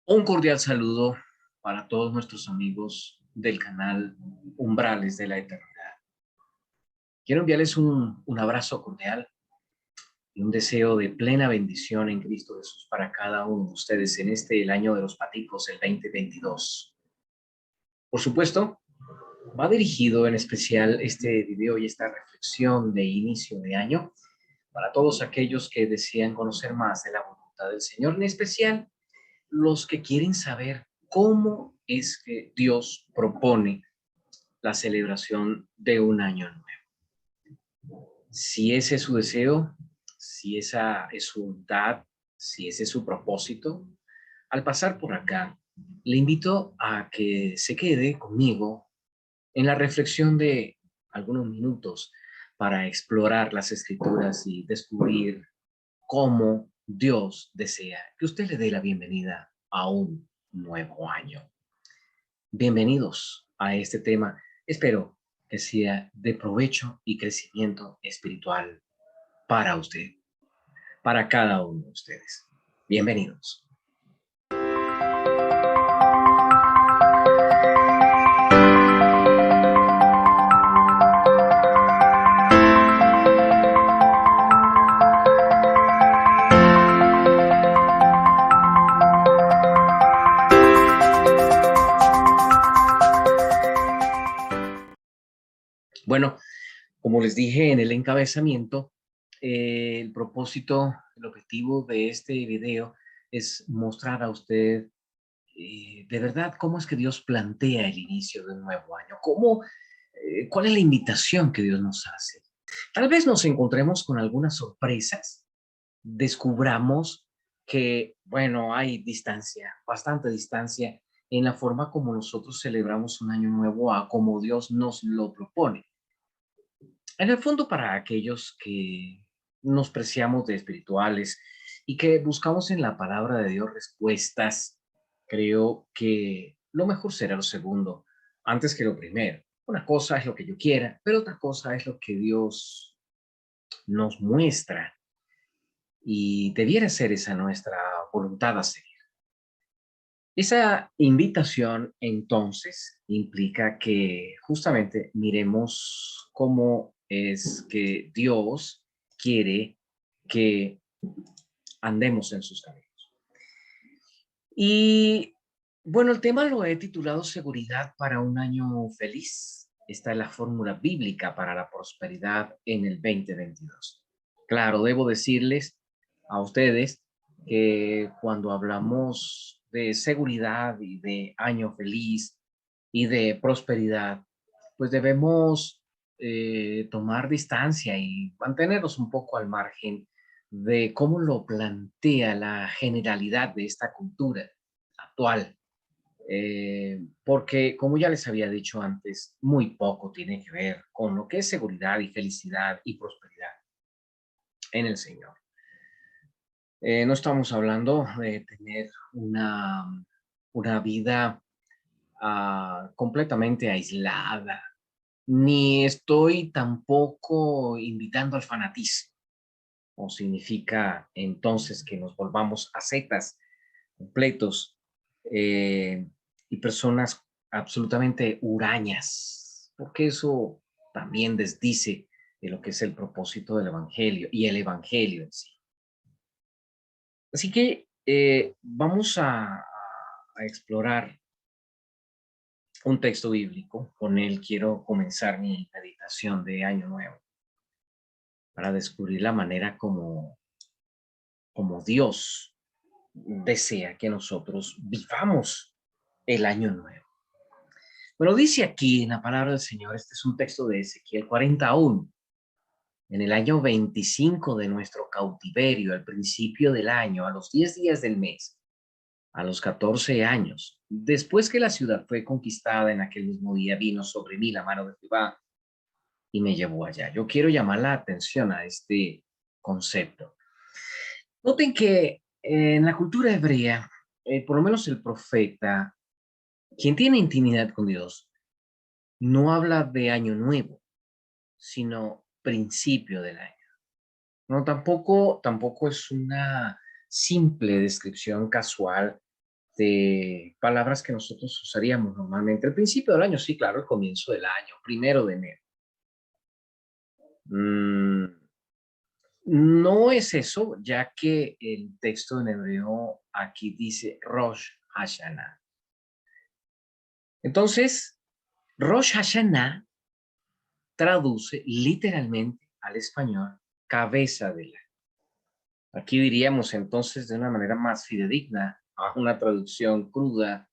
Un cordial saludo para todos nuestros amigos del canal Umbrales de la Eternidad. Quiero enviarles un abrazo cordial y un deseo de plena bendición en Cristo Jesús para cada uno de ustedes en el año de los paticos, el 2022. Por supuesto, va dirigido en especial este video y esta reflexión de inicio de año para todos aquellos que desean conocer más de la voluntad del Señor, en especial los que quieren saber cómo es que Dios propone la celebración de un año nuevo. Si ese es su deseo, si esa es su voluntad, si ese es su propósito, al pasar por acá, le invito a que se quede conmigo en la reflexión de algunos minutos para explorar las escrituras y descubrir cómo Dios desea que usted le dé la bienvenida a un nuevo año. Bienvenidos a este tema. Espero que sea de provecho y crecimiento espiritual para usted, para cada uno de ustedes. Bienvenidos. Bueno, como les dije en el encabezamiento, el propósito, el objetivo de este video es mostrar a usted de verdad cómo es que Dios plantea el inicio de un nuevo año, cuál es la invitación que Dios nos hace. Tal vez nos encontremos con algunas sorpresas, descubramos que, bueno, hay distancia, bastante distancia en la forma como nosotros celebramos un año nuevo a como Dios nos lo propone. En el fondo, para aquellos que nos preciamos de espirituales y que buscamos en la palabra de Dios respuestas, creo que lo mejor será lo segundo, antes que lo primero. Una cosa es lo que yo quiera, pero otra cosa es lo que Dios nos muestra y debiera ser esa nuestra voluntad a seguir. Esa invitación, entonces, implica que justamente miremos cómo es que Dios quiere que andemos en sus caminos. Y bueno, el tema lo he titulado Seguridad para un año feliz. Esta es la fórmula bíblica para la prosperidad en el 2022. Claro, debo decirles a ustedes que cuando hablamos de seguridad y de año feliz y de prosperidad, pues debemos tomar distancia y mantenernos un poco al margen de cómo lo plantea la generalidad de esta cultura actual. Porque, como ya les había dicho antes, muy poco tiene que ver con lo que es seguridad y felicidad y prosperidad en el Señor. No estamos hablando de tener una vida completamente aislada, ni estoy tampoco invitando al fanatismo, o significa entonces que nos volvamos ascetas completos eh, y personas absolutamente hurañas, porque eso también desdice de lo que es el propósito del Evangelio y el Evangelio en sí. Así que vamos a explorar un texto bíblico. Con él quiero comenzar mi meditación de Año Nuevo para descubrir la manera como Dios desea que nosotros vivamos el Año Nuevo. Bueno, dice aquí en la palabra del Señor, este es un texto de Ezequiel 41, en el año 25 de nuestro cautiverio, al principio del año, a los 10 días del mes, a los 14 años, después que la ciudad fue conquistada, en aquel mismo día vino sobre mí la mano de Jehová y me llevó allá. Yo quiero llamar la atención a este concepto. Noten que en la cultura hebrea, por lo menos el profeta, quien tiene intimidad con Dios, no habla de año nuevo, sino principio del año. No, tampoco es una simple descripción casual de palabras que nosotros usaríamos normalmente. El principio del año, sí, claro, el comienzo del año, 1 de enero. No es eso, ya que el texto en hebreo aquí dice Rosh Hashanah. Entonces, Rosh Hashanah traduce literalmente al español cabeza del año. Aquí diríamos entonces de una manera más fidedigna a una traducción cruda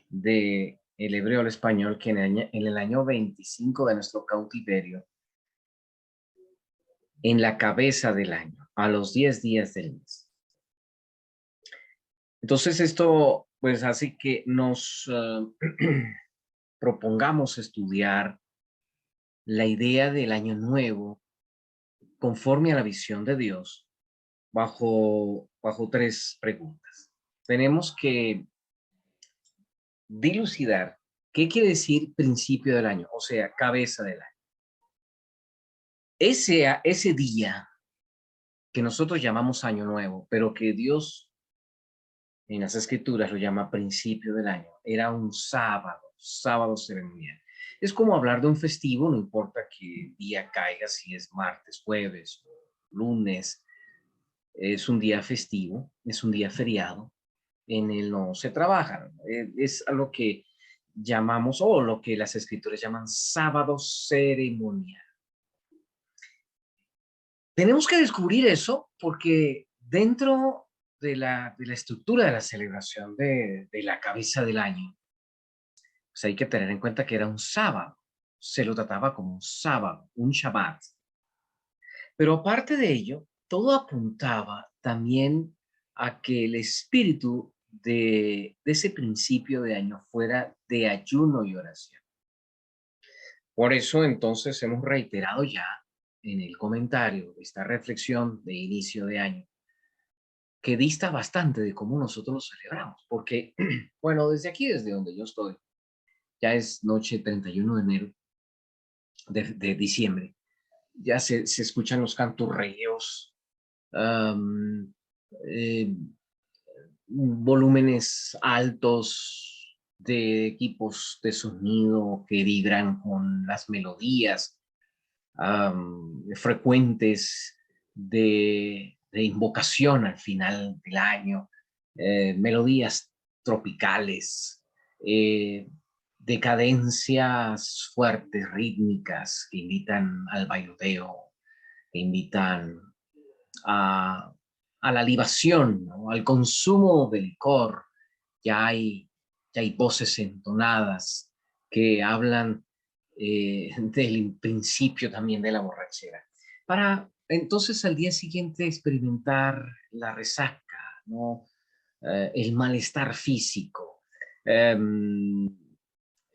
de el hebreo al español, que en el año 25 de nuestro cautiverio, en la cabeza del año, a los 10 días del mes. Entonces esto pues hace que nos propongamos estudiar la idea del año nuevo conforme a la visión de Dios bajo 3 preguntas. Tenemos que dilucidar qué quiere decir principio del año, o sea, cabeza del año. Ese día que nosotros llamamos año nuevo, pero que Dios en las escrituras lo llama principio del año, era un sábado ceremonial. Es como hablar de un festivo, no importa qué día caiga, si es martes, jueves, lunes, es un día festivo, es un día feriado, en el no se trabaja. Es a lo que llamamos, o lo que las escrituras llaman sábado ceremonial. Tenemos que descubrir eso porque dentro de la estructura de la celebración de la cabeza del año, pues hay que tener en cuenta que era un sábado, se lo trataba como un sábado, un Shabbat. Pero aparte de ello, todo apuntaba también a que el espíritu de ese principio de año fuera de ayuno y oración. Por eso entonces hemos reiterado ya en el comentario de esta reflexión de inicio de año, que dista bastante de cómo nosotros lo celebramos, porque, bueno, desde aquí, desde donde yo estoy, ya es noche 31 de enero de diciembre, ya se escuchan los canturreos, um, eh, volúmenes altos de equipos de sonido que vibran con las melodías frecuentes de invocación al final del año, melodías tropicales, de cadencias fuertes, rítmicas, que invitan al bailoteo, que invitan a, a la libación, ¿no? Al consumo de licor. Ya hay voces entonadas que hablan del principio también de la borrachera. Para entonces al día siguiente experimentar la resaca, ¿no? El malestar físico,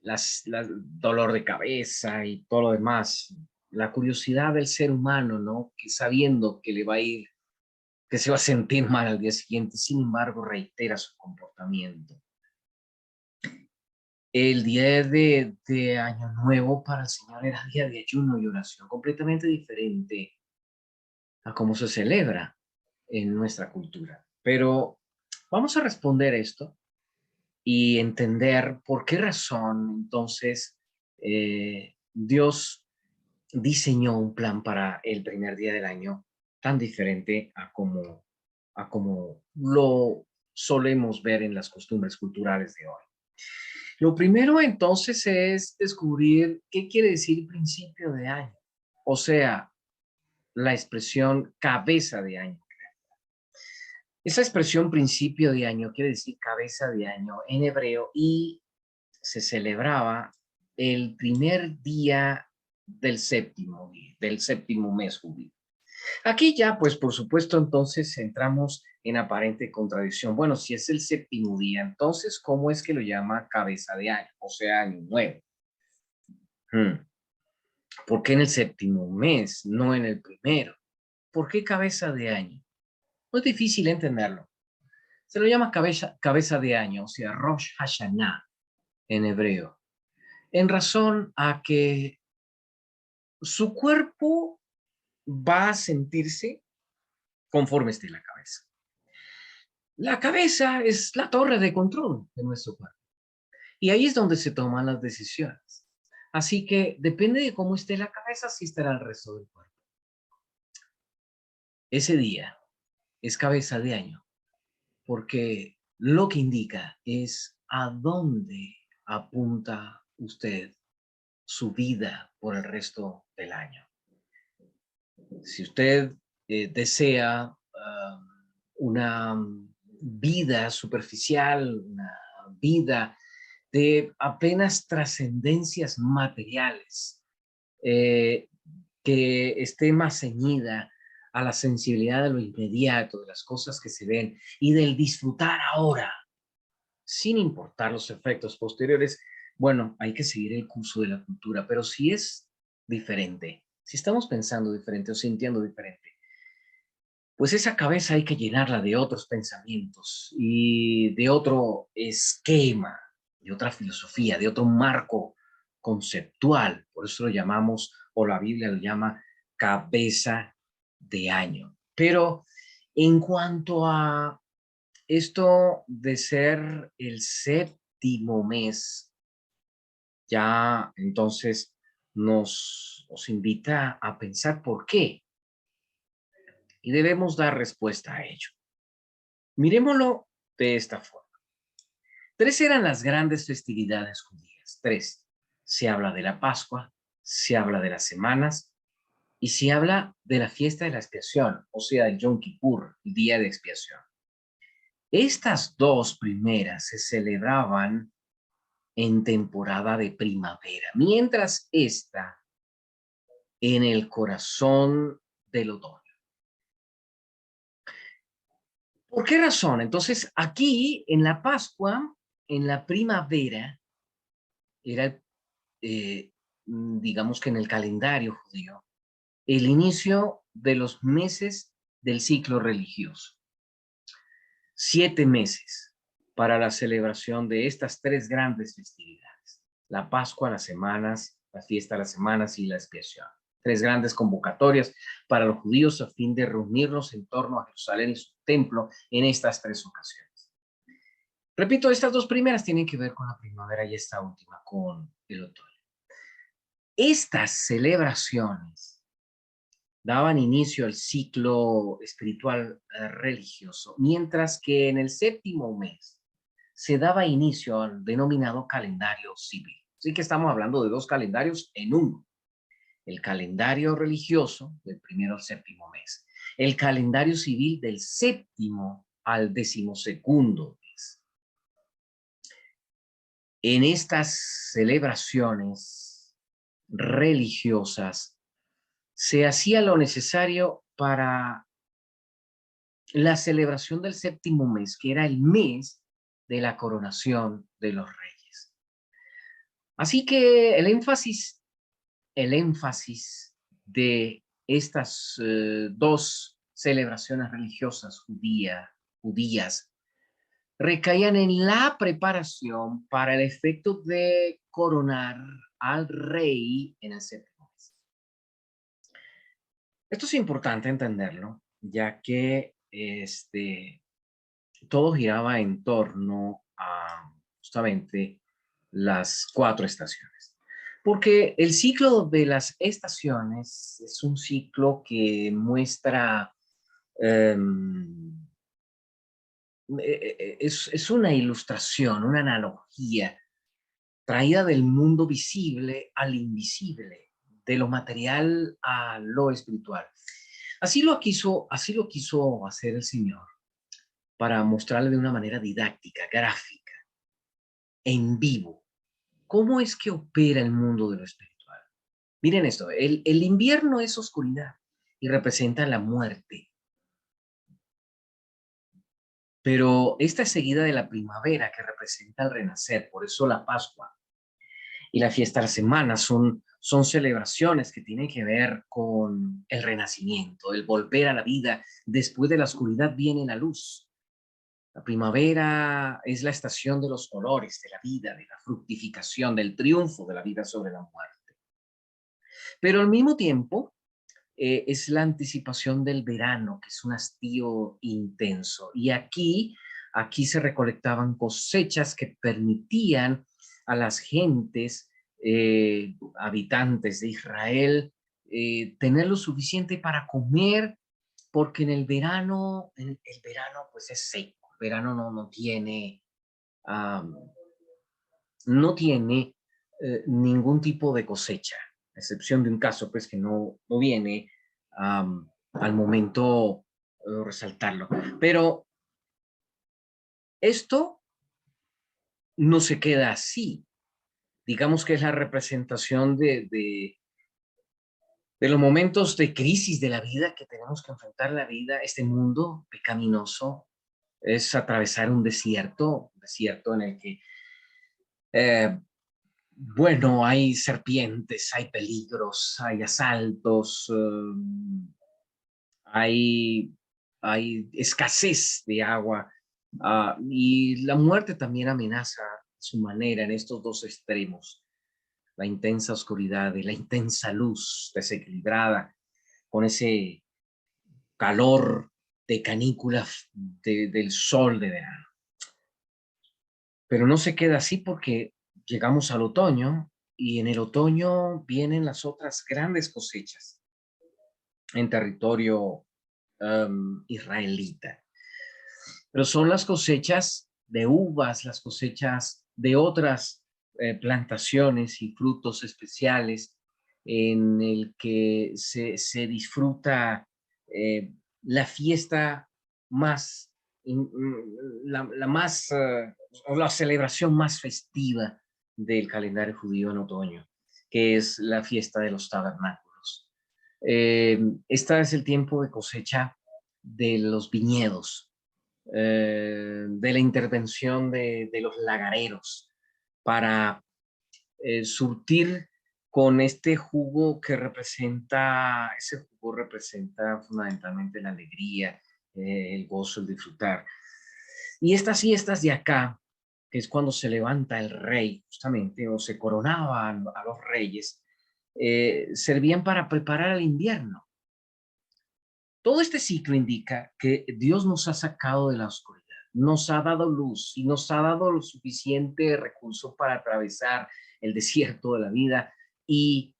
dolor de cabeza y todo lo demás. La curiosidad del ser humano, ¿no? Que sabiendo que le va a ir, que se va a sentir mal al día siguiente, sin embargo reitera su comportamiento. El día de Año Nuevo para el Señor era día de ayuno y oración, completamente diferente a cómo se celebra en nuestra cultura. Pero vamos a responder esto y entender por qué razón entonces Dios diseñó un plan para el primer día del año tan diferente a como lo solemos ver en las costumbres culturales de hoy. Lo primero entonces es descubrir qué quiere decir principio de año, o sea, la expresión cabeza de año. Esa expresión principio de año quiere decir cabeza de año en hebreo y se celebraba el primer día del séptimo mes judío. Aquí ya, pues por supuesto, entonces entramos en aparente contradicción. Bueno, si es el séptimo día, entonces, ¿cómo es que lo llama cabeza de año? O sea, año nuevo. ¿Por qué en el séptimo mes, no en el primero? ¿Por qué cabeza de año? No es difícil entenderlo. Se lo llama cabeza de año, o sea, Rosh Hashanah en hebreo, en razón a que su cuerpo va a sentirse conforme esté la cabeza. La cabeza es la torre de control de nuestro cuerpo. Y ahí es donde se toman las decisiones. Así que depende de cómo esté la cabeza, así estará el resto del cuerpo. Ese día es cabeza de año, porque lo que indica es a dónde apunta usted su vida por el resto del año. Si usted desea una vida superficial, una vida de apenas trascendencias materiales, eh, que esté más ceñida a la sensibilidad de lo inmediato, de las cosas que se ven y del disfrutar ahora, sin importar los efectos posteriores. Bueno, hay que seguir el curso de la cultura, pero si es diferente, si estamos pensando diferente o sintiendo diferente, pues esa cabeza hay que llenarla de otros pensamientos y de otro esquema, de otra filosofía, de otro marco conceptual. Por eso lo llamamos, o la Biblia lo llama, cabeza de año. Pero en cuanto a esto de ser el séptimo mes, ya entonces nos invita a pensar por qué y debemos dar respuesta a ello. Miremoslo de esta forma. Tres eran las grandes festividades judías. Tres. Se habla de la Pascua, se habla de las semanas y se habla de la fiesta de la expiación, o sea, el Yom Kippur, el día de expiación. Estas dos primeras se celebraban en temporada de primavera, mientras esta en el corazón del otoño. ¿Por qué razón? Entonces, aquí en la Pascua, en la primavera, era, digamos que en el calendario judío, el inicio de los meses del ciclo religioso. 7 meses para la celebración de estas tres grandes festividades: la Pascua, las semanas, la fiesta de las semanas y la expiación. Tres grandes convocatorias para los judíos a fin de reunirnos en torno a Jerusalén y su templo en estas tres ocasiones. Repito, estas dos primeras tienen que ver con la primavera y esta última con el otoño. Estas celebraciones daban inicio al ciclo espiritual religioso, mientras que en el séptimo mes se daba inicio al denominado calendario civil. Así que estamos hablando de dos calendarios en uno: el calendario religioso del primero al séptimo mes, el calendario civil del séptimo al decimosegundo mes. En estas celebraciones religiosas se hacía lo necesario para la celebración del séptimo mes, que era el mes de la coronación de los reyes. Así que el énfasis de estas dos celebraciones religiosas judías recaían en la preparación para el efecto de coronar al rey en el séptimo mes. Esto es importante entenderlo, ya que todo giraba en torno a justamente las 4 estaciones. Porque el ciclo de las estaciones es un ciclo que muestra, es una ilustración, una analogía traída del mundo visible al invisible, de lo material a lo espiritual. Así lo quiso hacer el Señor, para mostrarle de una manera didáctica, gráfica, en vivo, cómo es que opera el mundo de lo espiritual. Miren esto: el invierno es oscuridad y representa la muerte, pero esta es seguida de la primavera, que representa el renacer. Por eso la Pascua y la fiesta de la semana son celebraciones que tienen que ver con el renacimiento, el volver a la vida. Después de la oscuridad viene la luz. La primavera es la estación de los colores, de la vida, de la fructificación, del triunfo de la vida sobre la muerte. Pero al mismo tiempo es la anticipación del verano, que es un hastío intenso. Y aquí Aquí se recolectaban cosechas que permitían a las gentes, habitantes de Israel, tener lo suficiente para comer, porque en el verano, pues es seco, el verano um, no tiene ningún tipo de cosecha, a excepción de un caso pues que no viene al momento resaltarlo. Pero esto no se queda así. Digamos que es la representación de los momentos de crisis de la vida que tenemos que enfrentar la vida, este mundo pecaminoso. Es atravesar un desierto en el que, bueno, hay serpientes, hay peligros, hay asaltos, hay, hay escasez de agua, y la muerte también amenaza a su manera en estos dos extremos. La intensa oscuridad y la intensa luz desequilibrada con ese calor de canícula del sol de verano. Pero no se queda así porque llegamos al otoño y en el otoño vienen las otras grandes cosechas en territorio israelita. Pero son las cosechas de uvas, las cosechas de otras plantaciones y frutos especiales en el que se disfruta la fiesta más, la más, o la celebración más festiva del calendario judío en otoño, que es la fiesta de los tabernáculos. Esta es el tiempo de cosecha de los viñedos, de la intervención de los lagareros para surtir con este jugo que representa, ese jugo representa fundamentalmente la alegría, el gozo, el disfrutar. Y estas fiestas de acá, que es cuando se levanta el rey, justamente, o se coronaban a los reyes, servían para preparar el invierno. Todo este ciclo indica que Dios nos ha sacado de la oscuridad, nos ha dado luz y nos ha dado lo suficiente recurso para atravesar el desierto de la vida y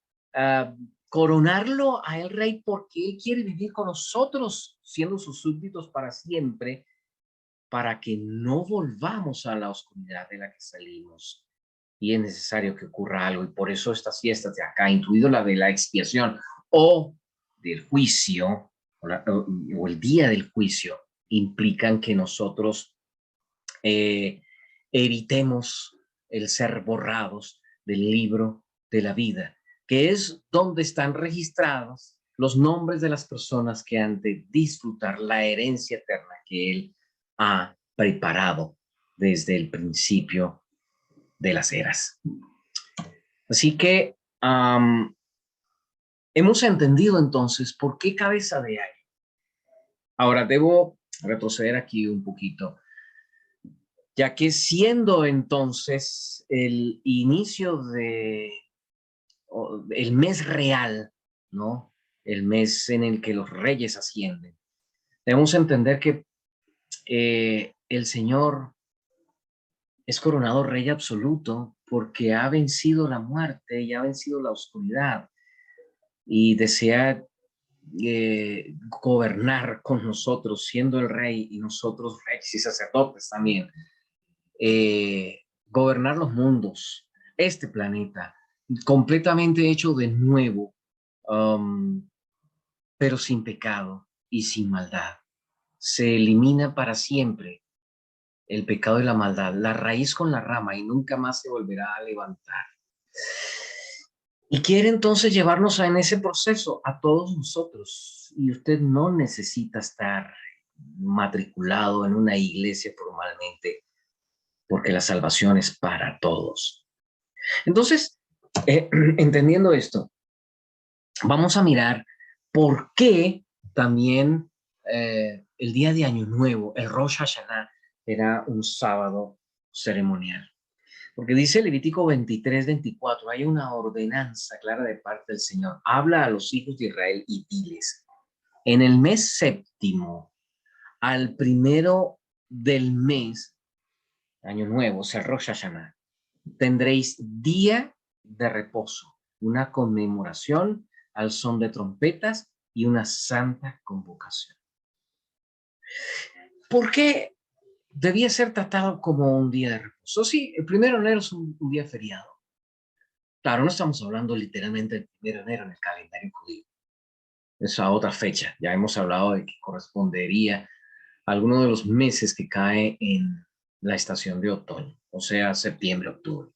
coronarlo a el rey, porque él quiere vivir con nosotros siendo sus súbditos para siempre, para que no volvamos a la oscuridad de la que salimos. Y es necesario que ocurra algo, y por eso estas fiestas de acá, incluido la de la expiación o del juicio, o el día del juicio, implican que nosotros evitemos el ser borrados del libro de la vida, que es donde están registrados los nombres de las personas que han de disfrutar la herencia eterna que Él ha preparado desde el principio de las eras. Así que hemos entendido entonces por qué cabeza de aire. Ahora debo retroceder aquí un poquito, ya que siendo entonces el inicio de el mes real, ¿no? El mes en el que los reyes ascienden, debemos entender que el Señor es coronado rey absoluto porque ha vencido la muerte y ha vencido la oscuridad y desea gobernar con nosotros, siendo el rey y nosotros reyes y sacerdotes también, gobernar los mundos, este planeta, completamente hecho de nuevo, pero sin pecado y sin maldad. Se elimina para siempre el pecado y la maldad, la raíz con la rama, y nunca más se volverá a levantar. Y quiere entonces llevarnos en ese proceso a todos nosotros. Y usted no necesita estar matriculado en una iglesia formalmente, porque la salvación es para todos. Entonces, entendiendo esto, vamos a mirar por qué también el día de Año Nuevo, el Rosh Hashanah, era un sábado ceremonial. Porque dice Levítico 23-24, hay una ordenanza clara de parte del Señor. Habla a los hijos de Israel y diles, en el mes séptimo, al primero del mes, año nuevo, o sea, Rosh Hashanah, tendréis día de reposo, una conmemoración al son de trompetas y una santa convocación. ¿Por qué debía ser tratado como un día de reposo? Sí, el 1 de enero es un día feriado. Claro, no estamos hablando literalmente del 1 de enero en el calendario judío. Es a otra fecha. Ya hemos hablado de que correspondería a alguno de los meses que cae en la estación de otoño, o sea, septiembre, octubre.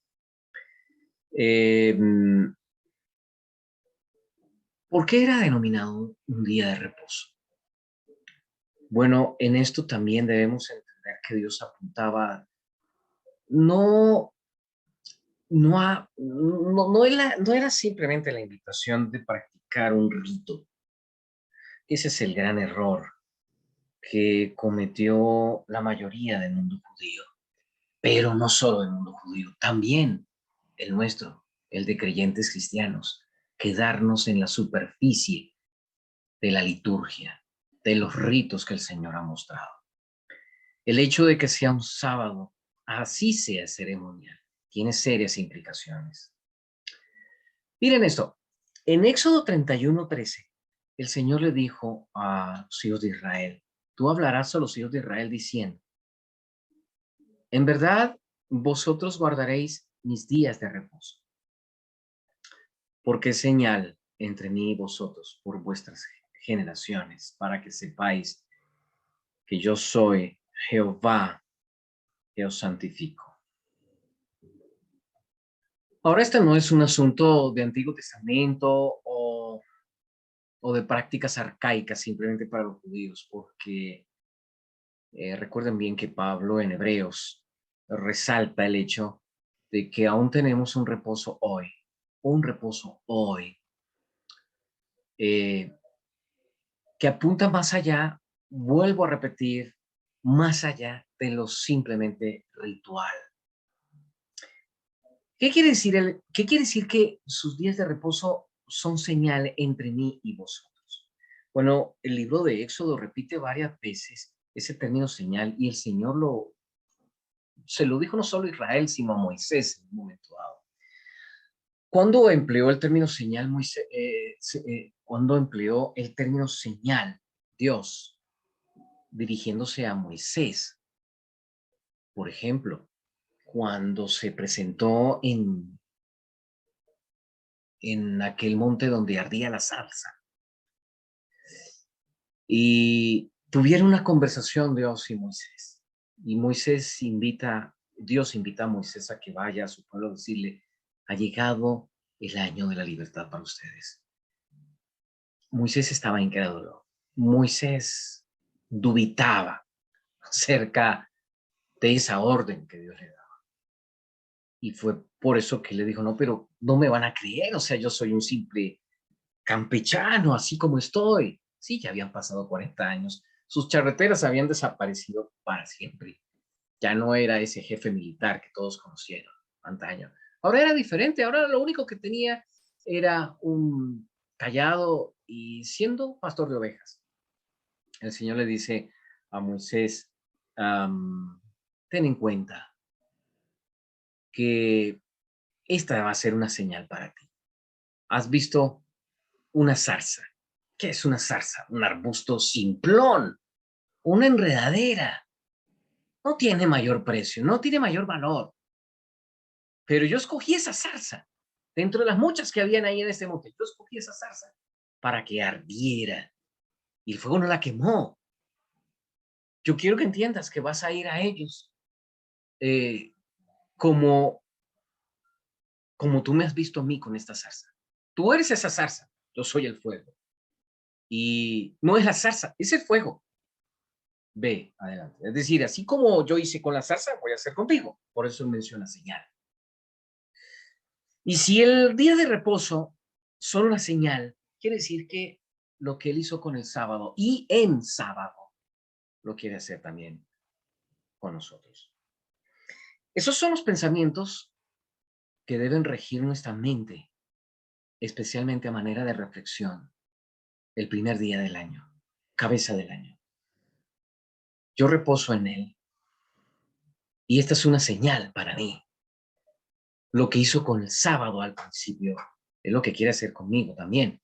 ¿Por qué era denominado un día de reposo? Bueno, en esto también debemos entender que Dios apuntaba no, no era simplemente la invitación de practicar un rito. Ese es el gran error que cometió la mayoría del mundo judío, pero no solo el mundo judío, también el nuestro, el de creyentes cristianos, quedarnos en la superficie de la liturgia, de los ritos que el Señor ha mostrado. El hecho de que sea un sábado, así sea ceremonial, tiene serias implicaciones. Miren esto, en Éxodo 31:13, el Señor le dijo a los hijos de Israel, tú hablarás a los hijos de Israel diciendo, en verdad vosotros guardaréis mis días de reposo, porque es señal entre mí y vosotros por vuestras generaciones, para que sepáis que yo soy Jehová que os santifico. Ahora, este no es un asunto de Antiguo Testamento o de prácticas arcaicas simplemente para los judíos, porque recuerden bien que Pablo en Hebreos resalta el hecho de que aún tenemos un reposo hoy, eh, que apunta más allá, vuelvo a repetir, más allá de lo simplemente ritual. ¿Qué quiere decir que sus días de reposo son señal entre mí y vosotros? Bueno, el libro de Éxodo repite varias veces ese término señal y el Señor se lo dijo no solo a Israel, sino a Moisés en un momento dado. ¿Cuándo empleó el término señal Moisés? ¿Cuándo empleó el término señal Dios dirigiéndose a Moisés? Por ejemplo, cuando se presentó en aquel monte donde ardía la zarza y tuvieron una conversación Dios y Moisés. Y Dios invita a Moisés a que vaya a su pueblo a decirle, ha llegado el año de la libertad para ustedes. Moisés estaba incrédulo. Moisés dubitaba acerca de esa orden que Dios le daba. Y fue por eso que le dijo, no, pero no me van a creer, o sea, yo soy un simple campechano, así como estoy. Sí, ya habían pasado 40 años, sus charreteras habían desaparecido para siempre. Ya no era ese jefe militar que todos conocieron antaño. Ahora era diferente, ahora lo único que tenía era un callado y siendo pastor de ovejas. El Señor le dice a Moisés, ten en cuenta que esta va a ser una señal para ti. ¿Has visto una zarza? ¿Qué es una zarza? Un arbusto simplón, una enredadera. No tiene mayor precio, no tiene mayor valor. Pero yo escogí esa zarza. Dentro de las muchas que habían ahí en este monte, yo escogí esa zarza para que ardiera. Y el fuego no la quemó. Yo quiero que entiendas que vas a ir a ellos eh, como, como tú me has visto a mí con esta zarza. Tú eres esa zarza, yo soy el fuego. Y no es la zarza, es el fuego. Ve, adelante. Es decir, así como yo hice con la zarza, voy a hacer contigo. Por eso menciona señal. Y si el día de reposo son una señal, quiere decir que lo que él hizo con el sábado y en sábado lo quiere hacer también con nosotros. Esos son los pensamientos que deben regir nuestra mente, especialmente a manera de reflexión, el primer día del año, cabeza del año. Yo reposo en él, Y esta es una señal para mí. Lo que hizo con el sábado al principio es lo que quiere hacer conmigo también.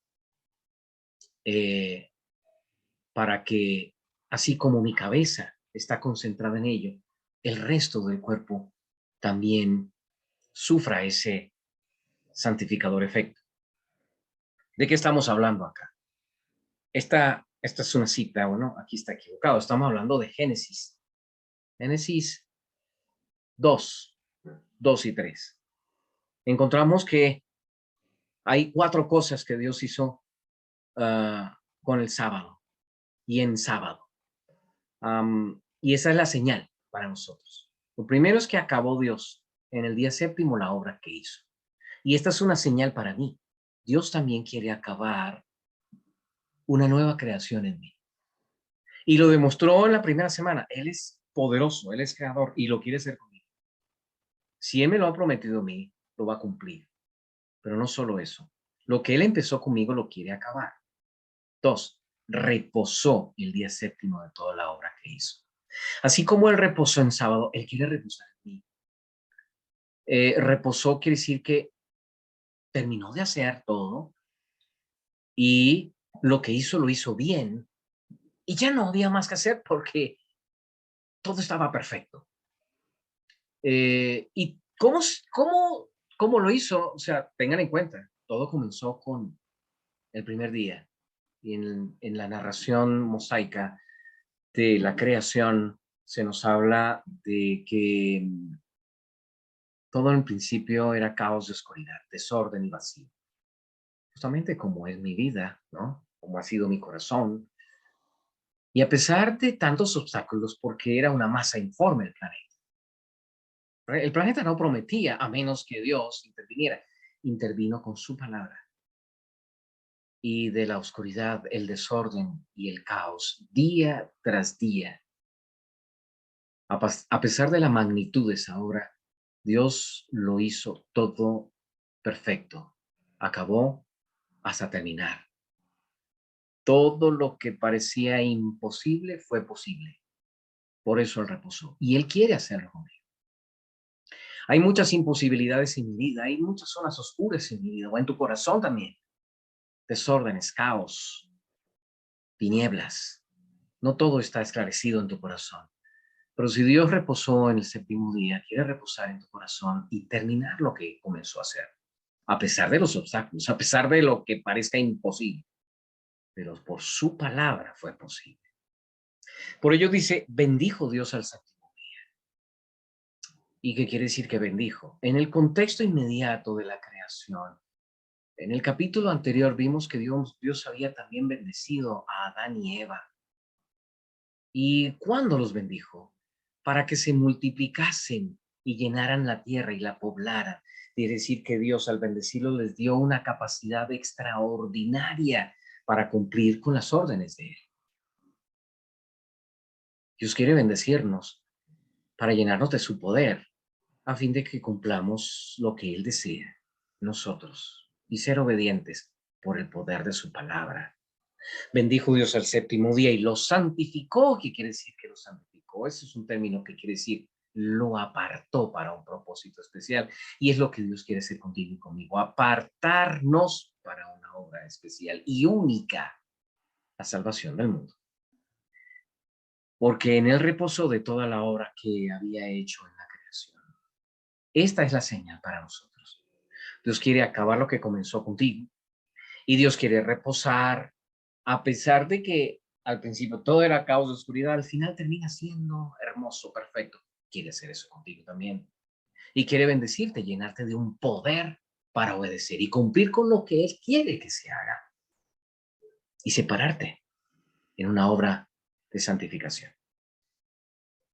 Para que, así como mi cabeza está concentrada en ello, el resto del cuerpo también sufra ese santificador efecto. ¿De qué estamos hablando acá? Esta es una cita, bueno, aquí está equivocado. Estamos hablando de Génesis. Génesis 2, 2 y 3. Encontramos que hay 4 cosas que Dios hizo con el sábado y en sábado. Y esa es la señal para nosotros. Lo primero es que acabó Dios en el día séptimo la obra que hizo. Y esta es una señal para mí. Dios también quiere acabar una nueva creación en mí. Y lo demostró en la primera semana. Él es poderoso, Él es creador y lo quiere hacer conmigo. Si Él me lo ha prometido a mí, lo va a cumplir. Pero no solo eso. Lo que Él empezó conmigo lo quiere acabar. 2, reposó el día séptimo de toda la obra que hizo. Así como Él reposó en sábado, Él quiere reposar en mí. Reposó quiere decir que terminó de hacer todo y lo que hizo lo hizo bien y ya no había más que hacer porque todo estaba perfecto. ¿Y cómo lo hizo? O sea, tengan en cuenta, todo comenzó con el primer día y en la narración mosaica de la creación se nos habla de que todo en principio era caos de oscuridad, desorden y vacío. Justamente como es mi vida, ¿no? Como ha sido mi corazón. Y a pesar de tantos obstáculos, porque era una masa informe el planeta no prometía a menos que Dios interviniera. Intervino con su palabra. Y de la oscuridad, el desorden y el caos, día tras día, a pesar de la magnitud de esa obra, Dios lo hizo todo perfecto. Acabó hasta terminar. Todo lo que parecía imposible fue posible. Por eso Él reposó. Y Él quiere hacerlo conmigo. Hay muchas imposibilidades en mi vida, hay muchas zonas oscuras en mi vida, o en tu corazón también. Desórdenes, caos, tinieblas. No todo está esclarecido en tu corazón. Pero si Dios reposó en el séptimo día, quiere reposar en tu corazón y terminar lo que comenzó a hacer. A pesar de los obstáculos, a pesar de lo que parezca imposible. Pero por su palabra fue posible. Por ello dice, bendijo Dios al séptimo día. ¿Y qué quiere decir que bendijo? En el contexto inmediato de la creación, en el capítulo anterior vimos que Dios había también bendecido a Adán y Eva. ¿Y cuándo los bendijo? Para que se multiplicasen y llenaran la tierra y la poblaran. Quiere decir que Dios al bendecirlos les dio una capacidad extraordinaria para cumplir con las órdenes de Él. Dios quiere bendecirnos para llenarnos de su poder, a fin de que cumplamos lo que Él desea, nosotros, y ser obedientes por el poder de su palabra. Bendijo Dios al séptimo día y lo santificó. ¿Qué quiere decir que lo santificó? Ese es un término que quiere decir lo apartó para un propósito especial. Y es lo que Dios quiere hacer contigo y conmigo, apartarnos para una obra especial y única, la salvación del mundo. Porque en él reposó de toda la obra que había hecho en la creación. Esta es la señal para nosotros. Dios quiere acabar lo que comenzó contigo y Dios quiere reposar, a pesar de que al principio todo era caos de oscuridad, al final termina siendo hermoso, perfecto. Quiere hacer eso contigo también. Y quiere bendecirte, llenarte de un poder para obedecer y cumplir con lo que Él quiere que se haga. Y separarte en una obra de santificación.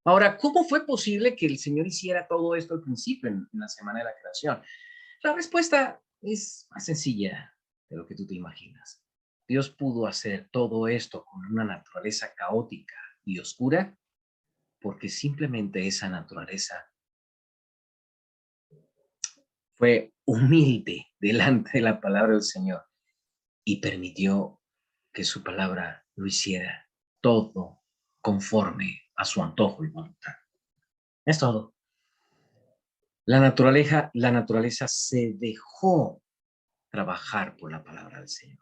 Ahora, ¿cómo fue posible que el Señor hiciera todo esto al principio, en la semana de la creación? La respuesta es más sencilla de lo que tú te imaginas. Dios pudo hacer todo esto con una naturaleza caótica y oscura porque simplemente esa naturaleza fue humilde delante de la palabra del Señor y permitió que su palabra lo hiciera todo conforme a su antojo y voluntad. Es todo. La naturaleza se dejó trabajar por la palabra del Señor.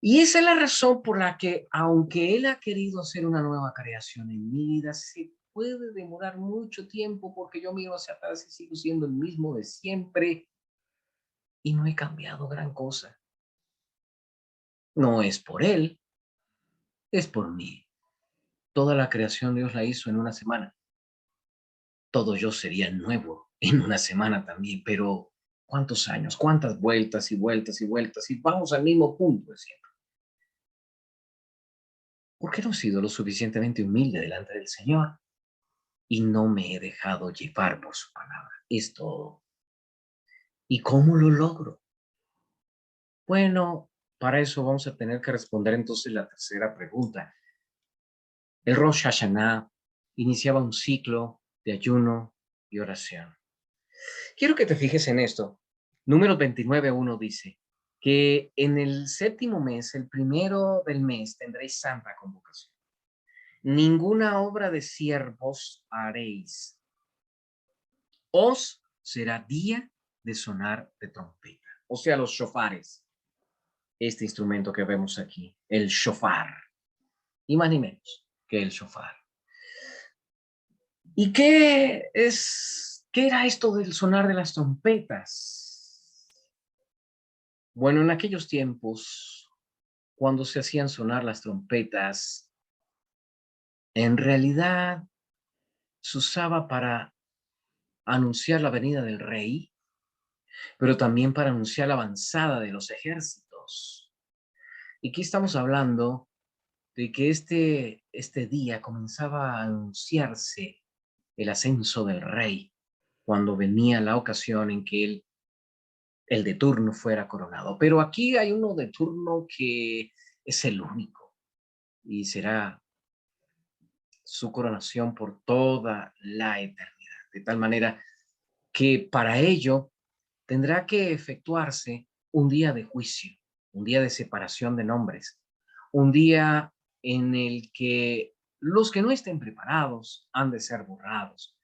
Y esa es la razón por la que, aunque Él ha querido hacer una nueva creación en mi vida, se puede demorar mucho tiempo porque yo miro hacia atrás y sigo siendo el mismo de siempre y no he cambiado gran cosa. No es por Él, es por mí. Toda la creación Dios la hizo en una semana. Todo yo sería nuevo en una semana también, pero ¿cuántos años? ¿Cuántas vueltas y vueltas y vueltas? Y vamos al mismo punto de siempre. ¿Por qué no he sido lo suficientemente humilde delante del Señor? Y no me he dejado llevar por su palabra. Es todo. ¿Y cómo lo logro? Bueno, para eso vamos a tener que responder entonces la tercera pregunta. El Rosh Hashanah iniciaba un ciclo de ayuno y oración. Quiero que te fijes en esto. Número 29:1 dice que en el séptimo mes, el primero del mes, tendréis santa convocación. Ninguna obra de siervos haréis. Os será día de sonar de trompeta. O sea, los shofares. Este instrumento que vemos aquí, el shofar. Ni más ni menos que el shofar. ¿Y qué era esto del sonar de las trompetas? Bueno, en aquellos tiempos, cuando se hacían sonar las trompetas, en realidad se usaba para anunciar la venida del rey, pero también para anunciar la avanzada de los ejércitos. Y aquí estamos hablando de que este día comenzaba a anunciarse el ascenso del rey, cuando venía la ocasión en que el de turno fuera coronado. Pero aquí hay uno de turno que es el único y será su coronación por toda la eternidad. De tal manera que para ello tendrá que efectuarse un día de juicio, un día de separación de nombres, un día en el que los que no estén preparados han de ser borrados.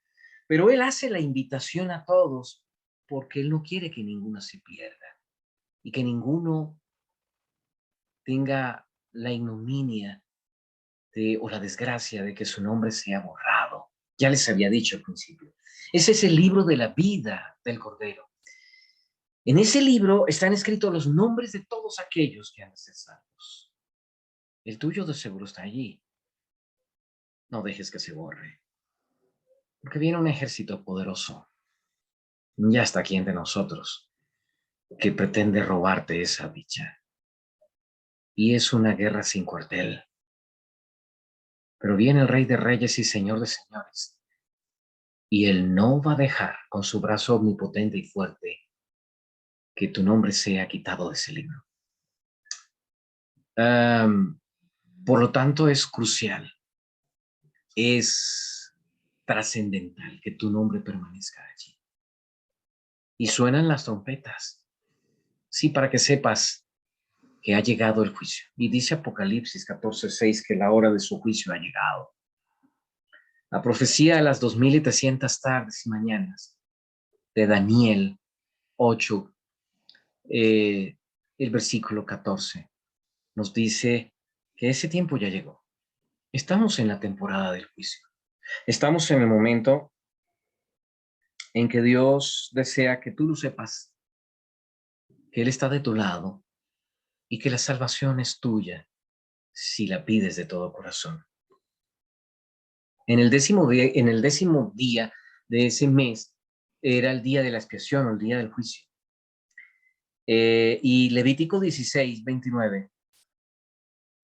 Pero Él hace la invitación a todos porque Él no quiere que ninguno se pierda y que ninguno tenga la ignominia o la desgracia de que su nombre sea borrado. Ya les había dicho al principio. Ese es el libro de la vida del Cordero. En ese libro están escritos los nombres de todos aquellos que han de ser salvos. El tuyo de seguro está allí. No dejes que se borre. Porque viene un ejército poderoso. Ya está aquí entre nosotros, que pretende robarte esa dicha. Y es una guerra sin cuartel. Pero viene el Rey de Reyes y Señor de Señores. Y Él no va a dejar con su brazo omnipotente y fuerte que tu nombre sea quitado de ese libro. Por lo tanto, es crucial, es trascendental que tu nombre permanezca allí. Y suenan las trompetas, sí, para que sepas que ha llegado el juicio. Y dice Apocalipsis 14:6 que la hora de su juicio ha llegado. La profecía de las 2300 tardes y mañanas de Daniel 8, el versículo 14, nos dice que ese tiempo ya llegó. Estamos en la temporada del juicio. Estamos en el momento en que Dios desea que tú lo sepas, que Él está de tu lado y que la salvación es tuya si la pides de todo corazón. En el décimo día de ese mes era el día de la expiación o el día del juicio. Y Levítico 16:29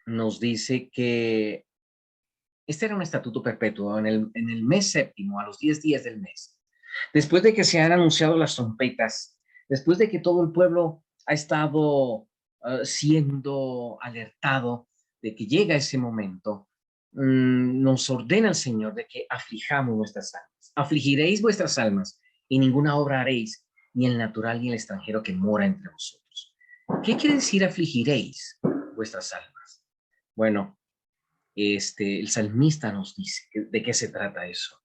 nos dice que este era un estatuto perpetuo en el mes séptimo, a los 10 días del mes. Después de que se han anunciado las trompetas, después de que todo el pueblo ha estado siendo alertado de que llega ese momento, nos ordena el Señor de que aflijamos nuestras almas. Afligiréis vuestras almas y ninguna obra haréis, ni el natural ni el extranjero que mora entre vosotros. ¿Qué quiere decir afligiréis vuestras almas? Bueno, el salmista nos dice de qué se trata eso.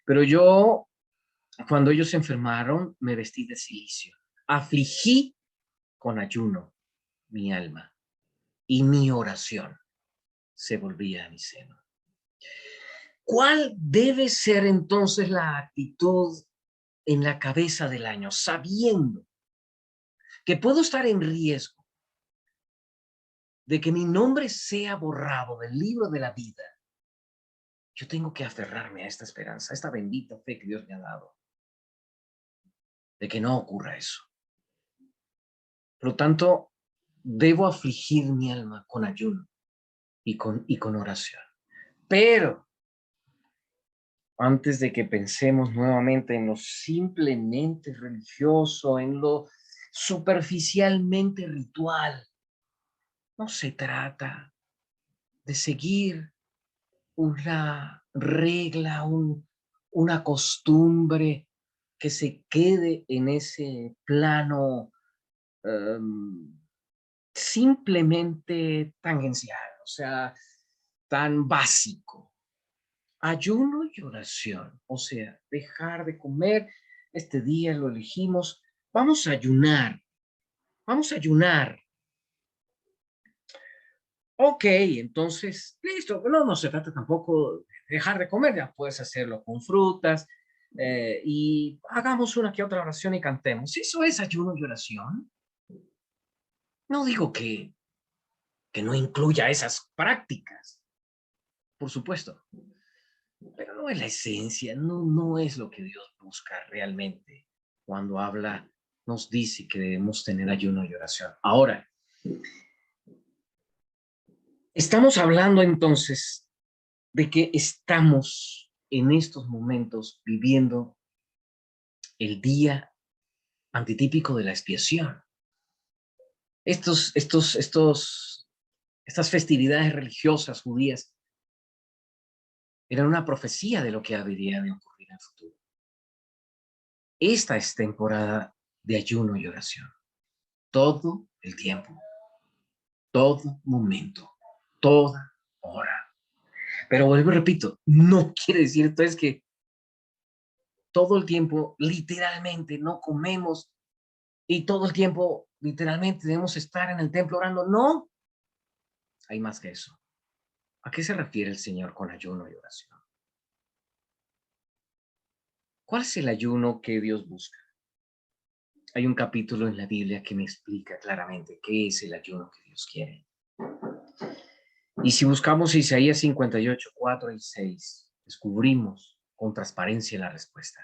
Pero yo Cuando ellos se enfermaron, me vestí de cilicio. Afligí con ayuno mi alma y mi oración se volvía a mi seno. ¿Cuál debe ser entonces la actitud en la cabeza del año, sabiendo que puedo estar en riesgo de que mi nombre sea borrado del libro de la vida? Yo tengo que aferrarme a esta esperanza, a esta bendita fe que Dios me ha dado, de que no ocurra eso. Por lo tanto, debo afligir mi alma con ayuno y con oración. Pero antes de que pensemos nuevamente en lo simplemente religioso, en lo superficialmente ritual, no se trata de seguir una regla, una costumbre que se quede en ese plano simplemente tangencial, o sea, tan básico. Ayuno y oración, o sea, dejar de comer, este día lo elegimos, vamos a ayunar, vamos a ayunar. Ok, entonces, listo, no se trata tampoco de dejar de comer, ya puedes hacerlo con frutas y hagamos una que otra oración y cantemos. Eso es ayuno y oración. No digo que no incluya esas prácticas, por supuesto, pero no es la esencia, no es lo que Dios busca realmente cuando habla, nos dice que debemos tener ayuno y oración. Ahora, estamos hablando entonces de que estamos en estos momentos viviendo el día antitípico de la expiación. Estas festividades religiosas judías eran una profecía de lo que habría de ocurrir en el futuro. Esta es temporada de ayuno y oración. Todo el tiempo, todo momento, toda hora. Pero vuelvo y repito, no quiere decir entonces que todo el tiempo literalmente no comemos y todo el tiempo literalmente debemos estar en el templo orando. No, hay más que eso. ¿A qué se refiere el Señor con ayuno y oración? ¿Cuál es el ayuno que Dios busca? Hay un capítulo en la Biblia que me explica claramente qué es el ayuno que Dios quiere. Y si buscamos Isaías 58, 4 y 6, descubrimos con transparencia la respuesta.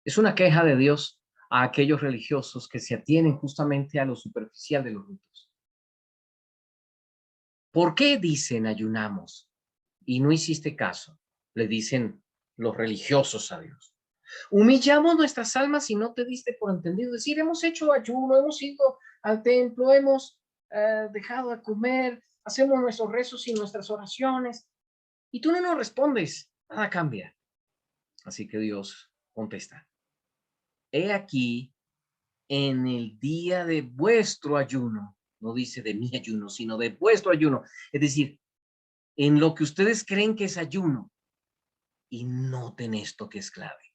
Es una queja de Dios a aquellos religiosos que se atienen justamente a lo superficial de los ritos. ¿Por qué dicen ayunamos y no hiciste caso? Le dicen los religiosos a Dios. Humillamos nuestras almas y no te diste por entendido. Es decir, hemos hecho ayuno, hemos ido al templo, hemos dejado de comer, hacemos nuestros rezos y nuestras oraciones y tú no nos respondes. Nada cambia. Así que Dios contesta. He aquí en el día de vuestro ayuno, no dice de mi ayuno, sino de vuestro ayuno. Es decir, en lo que ustedes creen que es ayuno, y noten esto que es clave.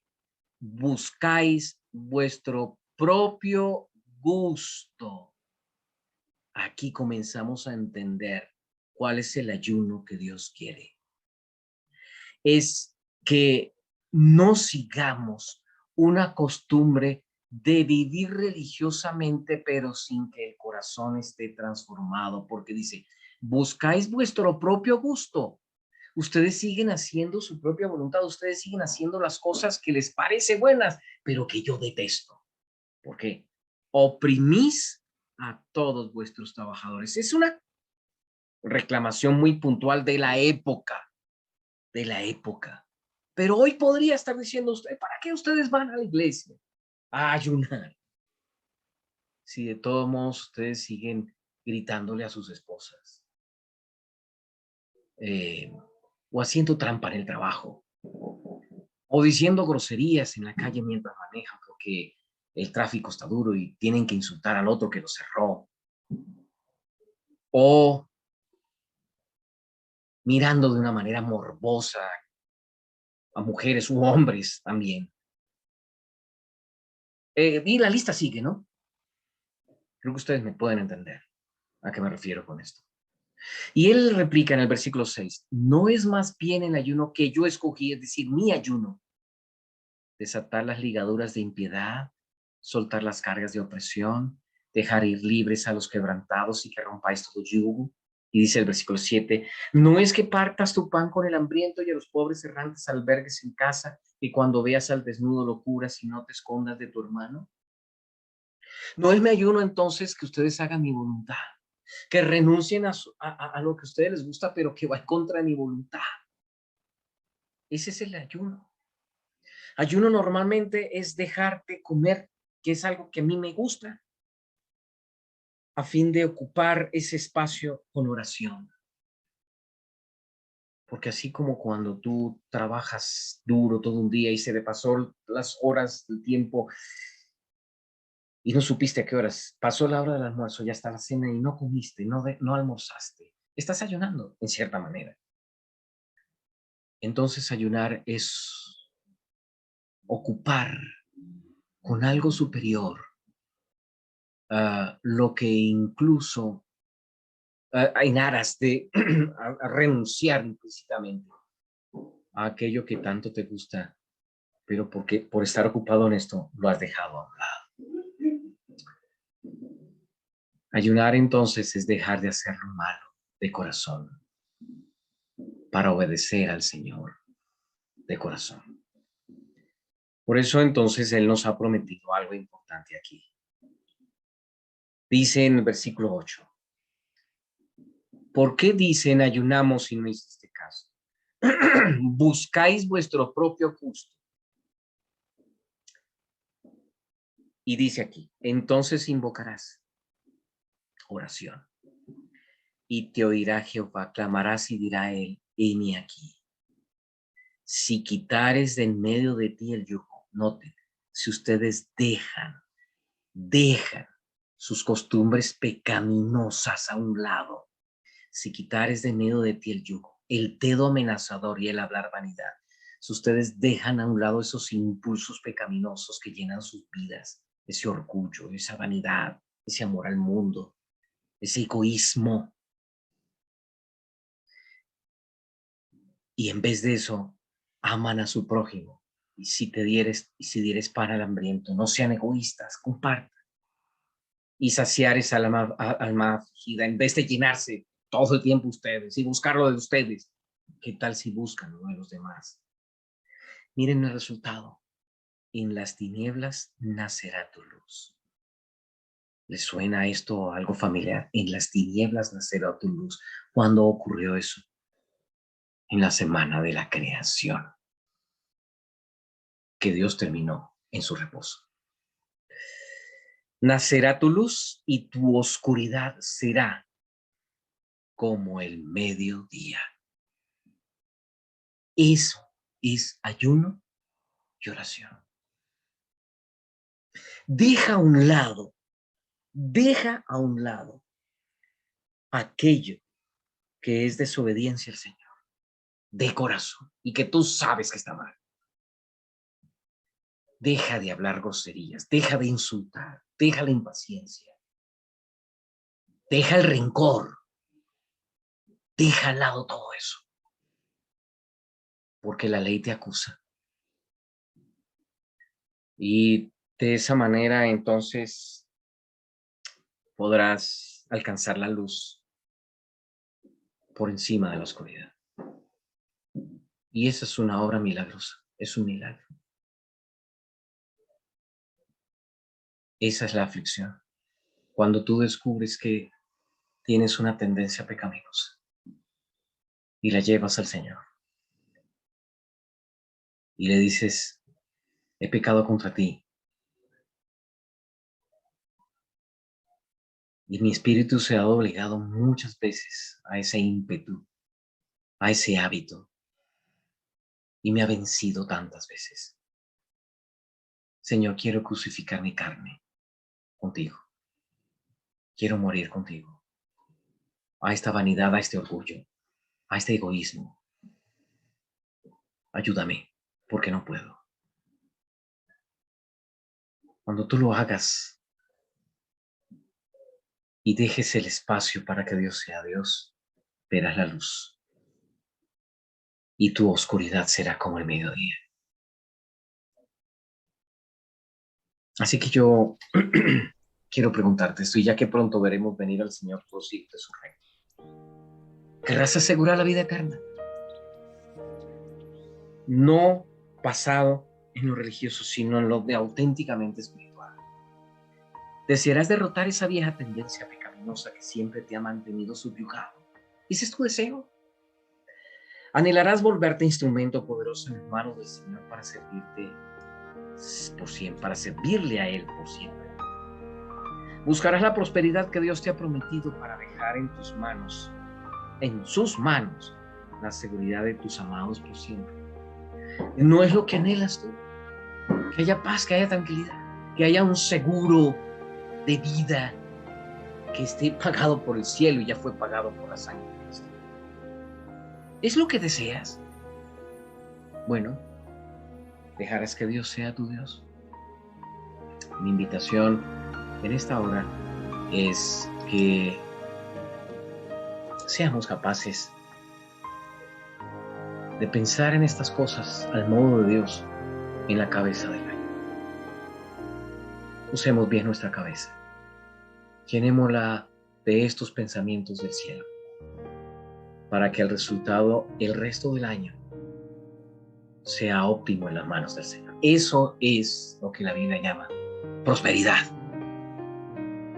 Buscáis vuestro propio gusto. Aquí comenzamos a entender cuál es el ayuno que Dios quiere. Es que no sigamos una costumbre de vivir religiosamente, pero sin que el corazón esté transformado, porque dice, buscáis vuestro propio gusto. Ustedes siguen haciendo su propia voluntad, ustedes siguen haciendo las cosas que les parece buenas, pero que yo detesto. ¿Por qué? Oprimís a todos vuestros trabajadores. Es una reclamación muy puntual de la época. Pero hoy podría estar diciendo usted, ¿para qué ustedes van a la iglesia a ayunar? Si de todos modos ustedes siguen gritándole a sus esposas o haciendo trampa en el trabajo o diciendo groserías en la calle mientras manejan porque el tráfico está duro y tienen que insultar al otro que lo cerró o mirando de una manera morbosa a mujeres u hombres también Y la lista sigue, ¿no? Creo que ustedes me pueden entender a qué me refiero con esto. Y él replica en el versículo 6, no es más bien el ayuno que yo escogí, es decir, mi ayuno, desatar las ligaduras de impiedad, soltar las cargas de opresión, dejar ir libres a los quebrantados y que rompáis todo yugo. Y dice el versículo 7, no es que partas tu pan con el hambriento y a los pobres errantes albergues en casa y cuando veas al desnudo lo curas y no te escondas de tu hermano. No es mi ayuno entonces que ustedes hagan mi voluntad, que renuncien a lo que a ustedes les gusta, pero que va en contra de mi voluntad. Ese es el ayuno. Ayuno normalmente es dejarte comer, que es algo que a mí me gusta, a fin de ocupar ese espacio con oración. Porque así como cuando tú trabajas duro todo un día y se te pasó las horas del tiempo y no supiste a qué horas, pasó la hora del almuerzo, ya está la cena y no comiste, no almorzaste, estás ayunando en cierta manera. Entonces ayunar es ocupar con algo superior lo que incluso en aras de a renunciar implícitamente a aquello que tanto te gusta, pero porque por estar ocupado en esto lo has dejado a un lado. Ayunar entonces es dejar de hacer lo malo de corazón para obedecer al Señor de corazón. Por eso entonces Él nos ha prometido algo importante aquí. Dice en el versículo 8, ¿por qué dicen ayunamos si no hiciste caso? Buscáis vuestro propio gusto. Y dice aquí, entonces invocarás oración. Y te oirá Jehová, clamarás y dirá él, heme aquí. Si quitares de en medio de ti el yugo, noten, si ustedes dejan sus costumbres pecaminosas a un lado, si quitares de en medio de ti el yugo, el dedo amenazador y el hablar vanidad, si ustedes dejan a un lado esos impulsos pecaminosos que llenan sus vidas, ese orgullo, esa vanidad, ese amor al mundo, ese egoísmo, y en vez de eso, aman a su prójimo. Y si dieres pan al hambriento, no sean egoístas, compartan. Y saciar esa alma afligida, en vez de llenarse todo el tiempo ustedes y buscarlo de ustedes, ¿qué tal si buscan lo de los demás? Miren el resultado. En las tinieblas nacerá tu luz. ¿Les suena esto algo familiar? En las tinieblas nacerá tu luz. ¿Cuándo ocurrió eso? En la semana de la creación, que Dios terminó en su reposo. Nacerá tu luz y tu oscuridad será como el mediodía. Eso es ayuno y oración. Deja a un lado aquello que es desobediencia al Señor, de corazón, y que tú sabes que está mal. Deja de hablar groserías, deja de insultar, deja la impaciencia, deja el rencor, deja al lado todo eso, porque la ley te acusa. Y de esa manera entonces podrás alcanzar la luz por encima de la oscuridad. Y esa es una obra milagrosa, es un milagro. Esa es la aflicción. Cuando tú descubres que tienes una tendencia pecaminosa y la llevas al Señor y le dices, he pecado contra ti y mi espíritu se ha obligado muchas veces a ese ímpetu, a ese hábito y me ha vencido tantas veces. Señor, quiero crucificar mi carne contigo. Quiero morir contigo. A esta vanidad, a este orgullo, a este egoísmo. Ayúdame, porque no puedo. Cuando tú lo hagas y dejes el espacio para que Dios sea Dios, verás la luz y tu oscuridad será como el mediodía. Así que yo quiero preguntarte esto, y ya que pronto veremos venir al Señor por sí de su reino, ¿querrás asegurar la vida eterna? No basado en lo religioso, sino en lo de auténticamente espiritual. ¿Desearás derrotar esa vieja tendencia pecaminosa que siempre te ha mantenido subyugado? ¿Ese es tu deseo? ¿Anhelarás volverte instrumento poderoso en las manos del Señor para servirte por siempre, para servirle a Él por siempre? ¿Buscarás la prosperidad que Dios te ha prometido para dejar en tus manos, en sus manos, la seguridad de tus amados por siempre? ¿No es lo que anhelas tú? Que haya paz, que haya tranquilidad, que haya un seguro de vida que esté pagado por el cielo y ya fue pagado por la sangre de Cristo. ¿Es lo que deseas? Bueno, ¿dejarás que Dios sea tu Dios? Mi invitación en esta hora es que seamos capaces de pensar en estas cosas al modo de Dios en la cabeza del año. Usemos bien nuestra cabeza. Llenémosla de estos pensamientos del cielo para que el resultado, el resto del año, sea óptimo en las manos del Señor. Eso es lo que la Biblia llama prosperidad.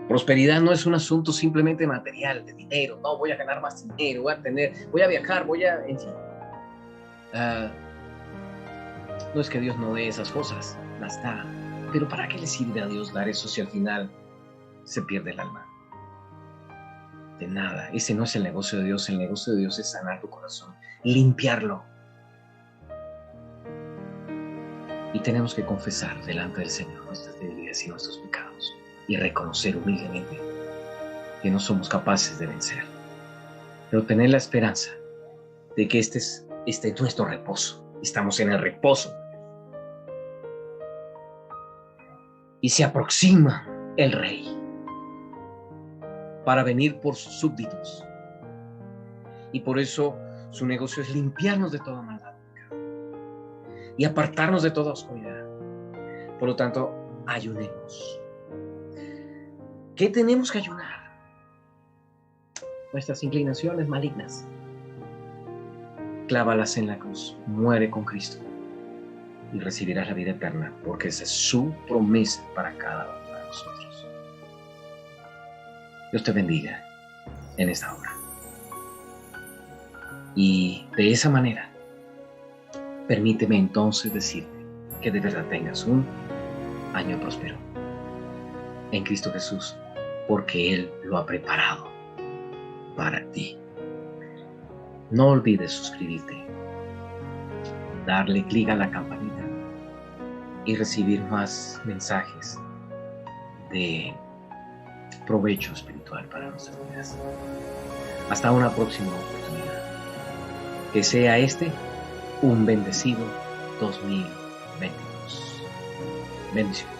Prosperidad no es un asunto simplemente material, de dinero. No, voy a ganar más dinero, voy a viajar, en fin. No es que Dios no dé esas cosas, las da. Pero ¿para qué le sirve a Dios dar eso si al final se pierde el alma? De nada. Ese no es el negocio de Dios. El negocio de Dios es sanar tu corazón, limpiarlo. Y tenemos que confesar delante del Señor nuestras debilidades y nuestros pecados y reconocer humildemente que no somos capaces de vencer. Pero tener la esperanza de que este es nuestro reposo. Estamos en el reposo. Y se aproxima el Rey para venir por sus súbditos. Y por eso su negocio es limpiarnos de toda maldad y apartarnos de toda oscuridad. Por lo tanto, ayunemos. ¿Qué tenemos que ayunar? Nuestras inclinaciones malignas. Clávalas en la cruz, muere con Cristo y recibirás la vida eterna, porque esa es su promesa para cada uno de nosotros. Dios te bendiga en esta hora. Y de esa manera, permíteme entonces decirte que de verdad tengas un año próspero en Cristo Jesús, porque Él lo ha preparado para ti. No olvides suscribirte, darle clic a la campanita y recibir más mensajes de provecho espiritual para nuestras vidas. Hasta una próxima oportunidad. Que sea este un bendecido 2022. Bendiciones.